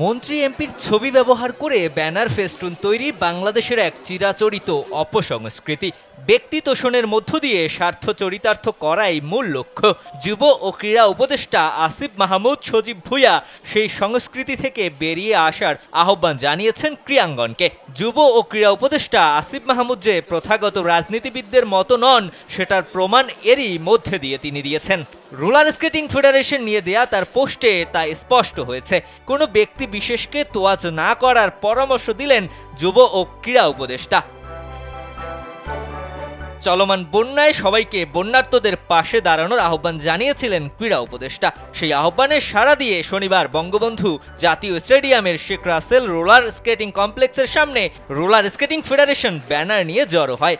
মন্ত্রী এমপির ছবি ব্যবহার করে ব্যানার ফেস্টুন তৈরি বাংলাদেশের এক চিরাচরিত অপসংস্কৃতি। ব্যক্তি তোষণের মধ্য দিয়ে স্বার্থ চরিতার্থ করাই মূল লক্ষ্য। যুব ও ক্রীড়া উপদেষ্টা আসিফ মাহমুদ সজীব ভুঁইয়া সেই সংস্কৃতি থেকে বেরিয়ে আসার আহ্বান জানিয়েছেন ক্রীড়াঙ্গনকে। যুব ও ক্রীড়া উপদেষ্টা আসিফ মাহমুদ যে প্রথাগত রাজনীতিবিদদের মতো নন, সেটার প্রমাণ এরই মধ্যে দিয়ে তিনি দিয়েছেন। রোলার স্কেটিং ফেডারেশন নিয়ে দেয়া তার পোস্টে তা স্পষ্ট হয়েছে। কোনো ব্যক্তি বিশেষকে তোয়াজ না করার পরামর্শ দিলেন যুব ও ক্রীড়া উপদেষ্টা। চলমান বন্যায় সবাইকে বন্যার্তদের পাশে দাঁড়ানোর আহ্বান জানিয়েছিলেন ক্রীড়া উপদেষ্টা। সেই আহ্বানে সাড়া দিয়ে শনিবার বঙ্গবন্ধু জাতীয় স্টেডিয়ামের শেখ রাসেল রোলার স্কেটিং কমপ্লেক্সের সামনে রোলার স্কেটিং ফেডারেশন ব্যানার নিয়ে জড়ো হয়।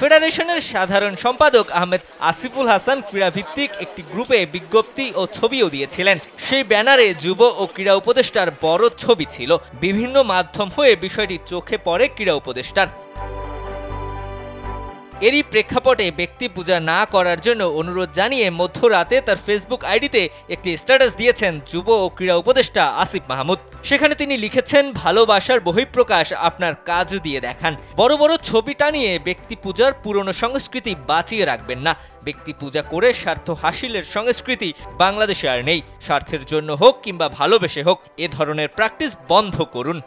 ফেডারেশনের সাধারণ সম্পাদক আহমেদ আসিফুল হাসান ক্রীড়াভিত্তিক একটি গ্রুপে বিজ্ঞপ্তি ও ছবিও দিয়েছিলেন। সেই ব্যানারে যুব ও ক্রীড়া উপদেষ্টার বড় ছবি ছিল। বিভিন্ন মাধ্যম হয়ে বিষয়টি চোখে পড়ে ক্রীড়া উপদেষ্টার। এরই প্রেক্ষাপটে ব্যক্তি পূজা না করার জন্য অনুরোধ জানিয়ে মধ্যরাতে তার ফেসবুক আইডিতে একটি স্ট্যাটাস দিয়েছেন যুব ও ক্রীড়া উপদেষ্টা আসিফ মাহমুদ। সেখানে তিনি লিখেছেন, ভালোবাসার বহিঃপ্রকাশ আপনার কাজ দিয়ে দেখান। বড় বড় ছবি টানিয়ে ব্যক্তি পূজার পুরনো সংস্কৃতি বাঁচিয়ে রাখবেন না। ব্যক্তি পূজা করে স্বার্থ হাসিলের সংস্কৃতি বাংলাদেশে আর নেই। স্বার্থের জন্য হোক কিংবা ভালোবেসে হোক, এ ধরনের প্র্যাকটিস বন্ধ করুন।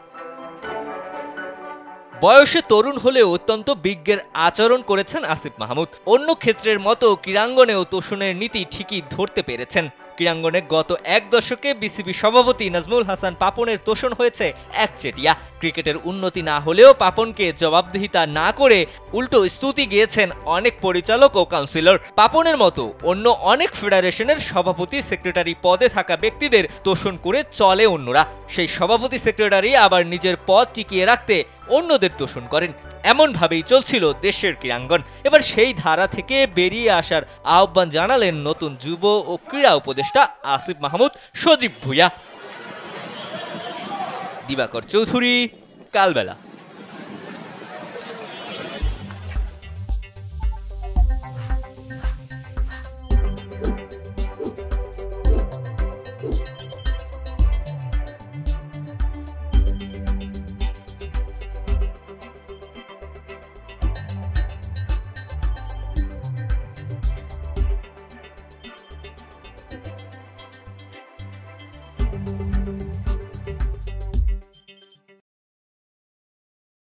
বয়সে তরুণ হলেও অত্যন্ত বিজ্ঞের আচরণ করেছেন আসিফ মাহমুদ। অন্য ক্ষেত্রের মতো ক্রীড়াঙ্গনেও তোষণের নীতি ঠিকই ধরতে পেরেছেন। ক্রীড়াঙ্গনে গত এক দশকে বিসিবি সভাপতি নাজমুল হাসান পাপনের তোষণ হয়েছে একচেটিয়া। ক্রিকেটের উন্নতি না হলেও পাপনকে জবাবদিহিতা না করে উল্টো স্তুতি গিয়েছেন অনেক পরিচালক ও কাউন্সিলর। পাপনের মতো অন্য অনেক ফেডারেশনের সভাপতি সেক্রেটারি পদে থাকা ব্যক্তিদের তোষণ করে চলে অন্যরা। সেই সভাপতি সেক্রেটারি আবার নিজের পদ টিকিয়ে রাখতে অন্যদের তোষণ করেন। এমনভাবেই চলছিল দেশের ক্রীড়াঙ্গন। এবার সেই ধারা থেকে বেরিয়ে আসার আহ্বান জানালেন নতুন যুব ও ক্রীড়া উপদেষ্টা আসিফ মাহমুদ সজীব ভুঁইয়া। দিবাকর চৌধুরী, কালবেলা।